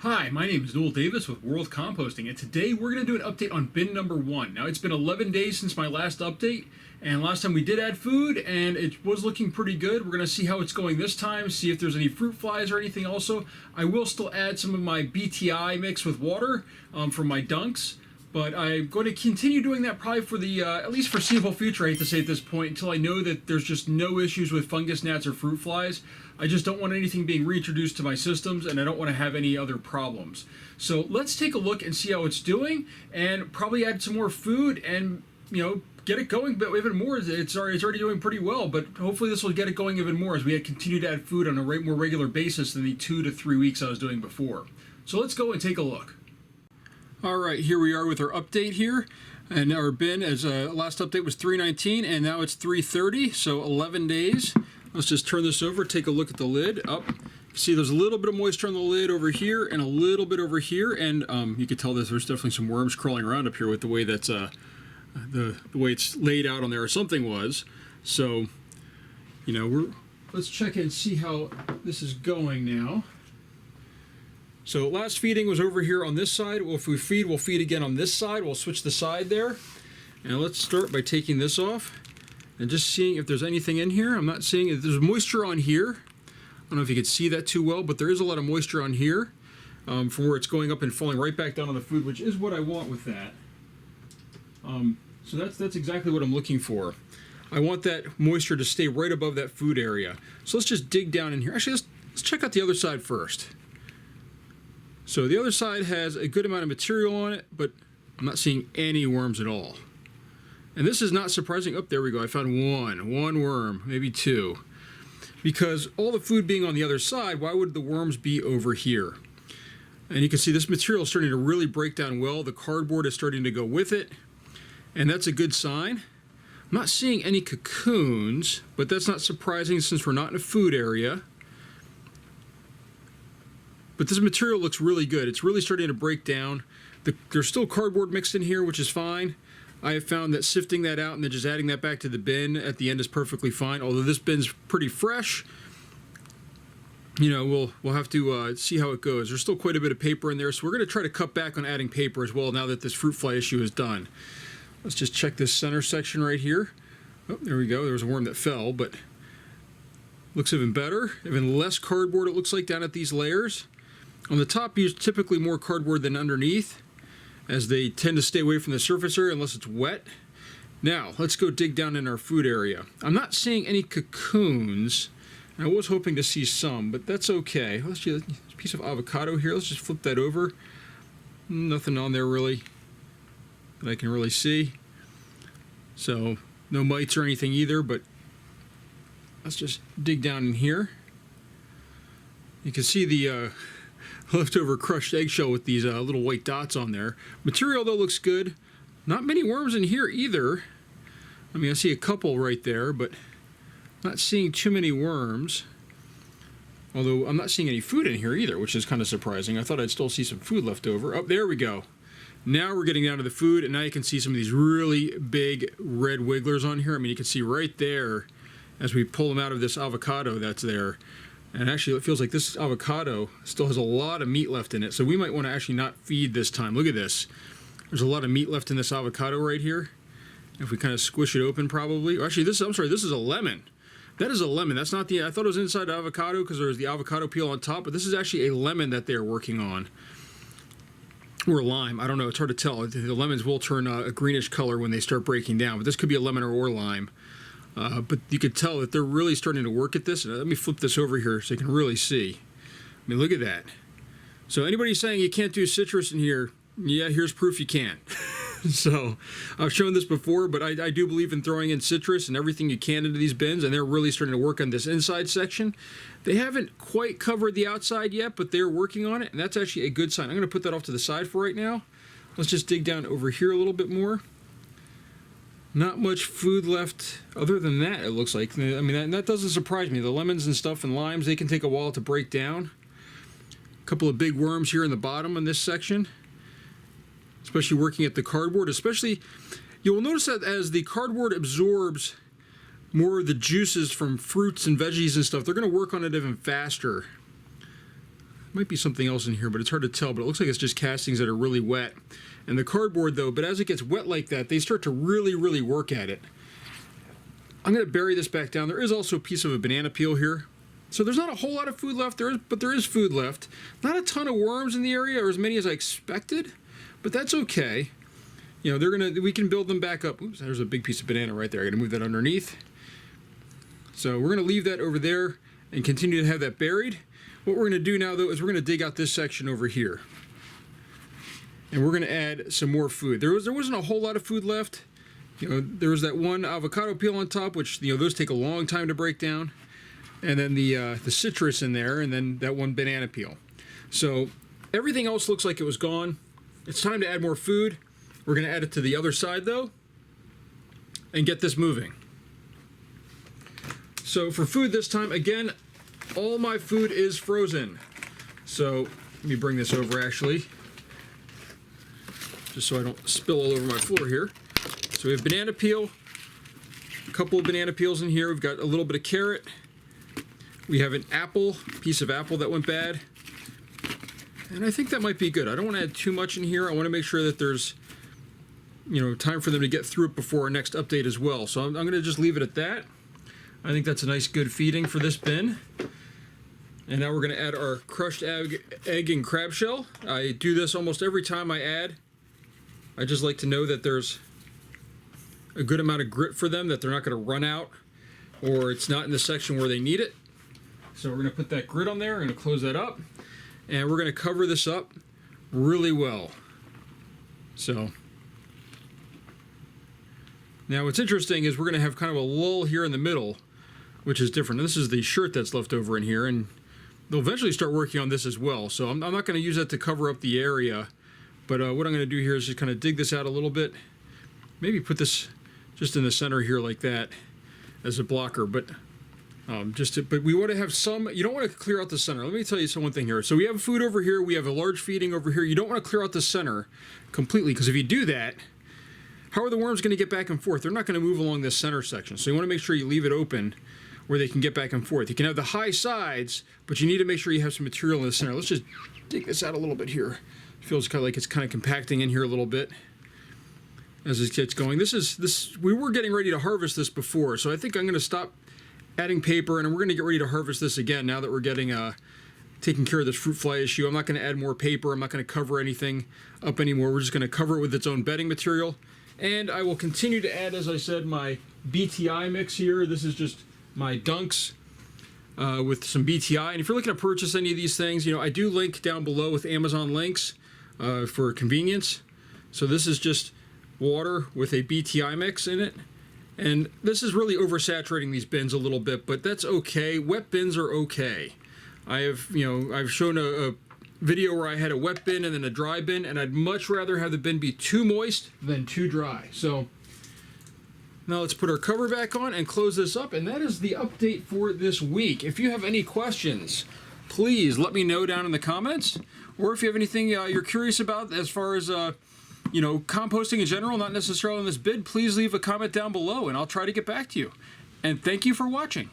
Hi, my name is Noel Davis with World Composting, and today we're going to do an update on bin number 1. Now, it's been 11 days since my last update, and last time we did add food, and it was looking pretty good. We're going to see how it's going this time, see if there's any fruit flies or anything also. I will still add some of my BTI mix with water from my dunks, but I'm going to continue doing that probably for the at least foreseeable future, I hate to say at this point, until I know that there's just no issues with fungus gnats or fruit flies. I just don't want anything being reintroduced to my systems, and I don't want to have any other problems. So let's take a look and see how it's doing, and probably add some more food and, get it going but even more. It's already doing pretty well, but hopefully this will get it going even more as we continue to add food on a more regular basis than the 2 to 3 weeks I was doing before. So let's go and take a look. All right, here we are with our update here. And our bin, as last update was 319, and now it's 330, so 11 days. Let's just turn this over, take a look at the lid. Up, see there's a little bit of moisture on the lid over here and a little bit over here, and you can tell there's definitely some worms crawling around up here with the way that's the way it's laid out on there, or something was. So, let's check and see how this is going now. So last feeding was over here on this side. Well, if we feed, we'll feed again on this side. We'll switch the side there. And let's start by taking this off and just seeing if there's anything in here. I'm not seeing it. There's moisture on here. I don't know if you can see that too well, but there is a lot of moisture on here from where it's going up and falling right back down on the food, which is what I want with that. So that's exactly what I'm looking for. I want that moisture to stay right above that food area. So let's just dig down in here. Actually, let's check out the other side first. So the other side has a good amount of material on it, but I'm not seeing any worms at all. And this is not surprising. Oh, there we go. I found one worm, maybe two. Because all the food being on the other side, why would the worms be over here? And you can see this material is starting to really break down well. The cardboard is starting to go with it, and that's a good sign. I'm not seeing any cocoons, but that's not surprising since we're not in a food area. But this material looks really good. It's really starting to break down. There's still cardboard mixed in here, which is fine. I have found that sifting that out and then just adding that back to the bin at the end is perfectly fine. Although this bin's pretty fresh, we'll have to see how it goes. There's still quite a bit of paper in there, so we're going to try to cut back on adding paper as well now that this fruit fly issue is done. Let's just check this center section right here. Oh, there we go. There was a worm that fell, but looks even better. Even less cardboard, it looks like, down at these layers. On the top, you use typically more cardboard than underneath, as they tend to stay away from the surface area unless it's wet. Now, let's go dig down in our food area. I'm not seeing any cocoons. I was hoping to see some, but that's okay. Let's see a piece of avocado here. Let's just flip that over. Nothing on there really that I can really see. So, no mites or anything either, but let's just dig down in here. You can see the leftover crushed eggshell with these little white dots on there. Material though looks good. Not many worms in here either. I mean, I see a couple right there, but not seeing too many worms. Although I'm not seeing any food in here either, which is kind of surprising. I thought I'd still see some food left over. Oh, there we go. Now we're getting down to the food, and now you can see some of these really big red wigglers on here. I mean, you can see right there as we pull them out of this avocado that's there. And actually, it feels like this avocado still has a lot of meat left in it, so we might want to actually not feed this time. Look at this. There's a lot of meat left in this avocado right here. If we kind of squish it open, probably. Actually, this is a lemon. That is a lemon. That's not I thought it was inside the avocado because there was the avocado peel on top, but this is actually a lemon that they're working on. Or lime. I don't know. It's hard to tell. The lemons will turn a greenish color when they start breaking down, but this could be a lemon or lime. But you could tell that they're really starting to work at this. Let me flip this over here so you can really see. I mean, look at that. So anybody saying you can't do citrus in here, yeah, here's proof you can. So I've shown this before, but I do believe in throwing in citrus and everything you can into these bins, and they're really starting to work on this inside section. They haven't quite covered the outside yet, but they're working on it, and that's actually a good sign. I'm going to put that off to the side for right now. Let's just dig down over here a little bit more. Not much food left other than that, it looks like. I mean, that doesn't surprise me. The lemons and stuff and limes, they can take a while to break down. A couple of big worms here in the bottom in this section, especially working at the cardboard. Especially, you will notice that as the cardboard absorbs more of the juices from fruits and veggies and stuff, they're going to work on it even faster. Might be something else in here, but it's hard to tell, but it looks like it's just castings that are really wet. And the cardboard though, but as it gets wet like that, they start to really work at it. I'm going to bury this back down. There is also a piece of a banana peel here. So there's not a whole lot of food left, but there is food left. Not a ton of worms in the area, or as many as I expected, but that's okay. You know, we can build them back up. Oops, there's a big piece of banana right there. I got to move that underneath. So we're going to leave that over there and continue to have that buried. What we're going to do now though is we're going to dig out this section over here. And we're going to add some more food. There wasn't a whole lot of food left. You know, there was that one avocado peel on top, which, you know, those take a long time to break down. And then the citrus in there, and then that one banana peel. So everything else looks like it was gone. It's time to add more food. We're going to add it to the other side though, and get this moving. So for food this time, again, all my food is frozen. So let me bring this over actually, just so I don't spill all over my floor here. So we have banana peel, a couple of banana peels in here. We've got a little bit of carrot. We have an apple, piece of apple that went bad. And I think that might be good. I don't want to add too much in here. I want to make sure that there's, you know, time for them to get through it before our next update as well. So I'm going to just leave it at that. I think that's a nice good feeding for this bin. And now we're going to add our crushed egg and crab shell. I do this almost every time I add. I just like to know that there's a good amount of grit for them, that they're not going to run out or it's not in the section where they need it. So we're going to put that grit on there. We're going to close that up, and we're going to cover this up really well. So now what's interesting is we're going to have kind of a lull here in the middle, which is different. This is the shirt that's left over in here, and they'll eventually start working on this as well. So I'm not going to use that to cover up the area, but what I'm going to do here is just kind of dig this out a little bit. Maybe put this just in the center here like that as a blocker, but but we want to have some, you don't want to clear out the center. Let me tell you one thing here. So we have food over here, we have a large feeding over here. You don't want to clear out the center completely, because if you do that, how are the worms going to get back and forth? They're not going to move along this center section. So you want to make sure you leave it open where they can get back and forth. You can have the high sides, but you need to make sure you have some material in the center. Let's just dig this out a little bit here. It feels kind of like it's kind of compacting in here a little bit as it gets going. We were getting ready to harvest this before, so I think I'm going to stop adding paper, and we're going to get ready to harvest this again now that we're getting taking care of this fruit fly issue. I'm not going to add more paper. I'm not going to cover anything up anymore. We're just going to cover it with its own bedding material. And I will continue to add, as I said, my BTI mix here. This is just my dunks with some BTI. And if you're looking to purchase any of these things, you know, I do link down below with Amazon links for convenience. So this is just water with a BTI mix in it. And this is really oversaturating these bins a little bit, but that's okay. Wet bins are okay. I've shown a video where I had a wet bin and then a dry bin, and I'd much rather have the bin be too moist than too dry. So now let's put our cover back on and close this up, and that is the update for this week. If you have any questions, please let me know down in the comments, or if you have anything you're curious about as far as you know, composting in general, not necessarily in this bid, please leave a comment down below and I'll try to get back to you. And thank you for watching.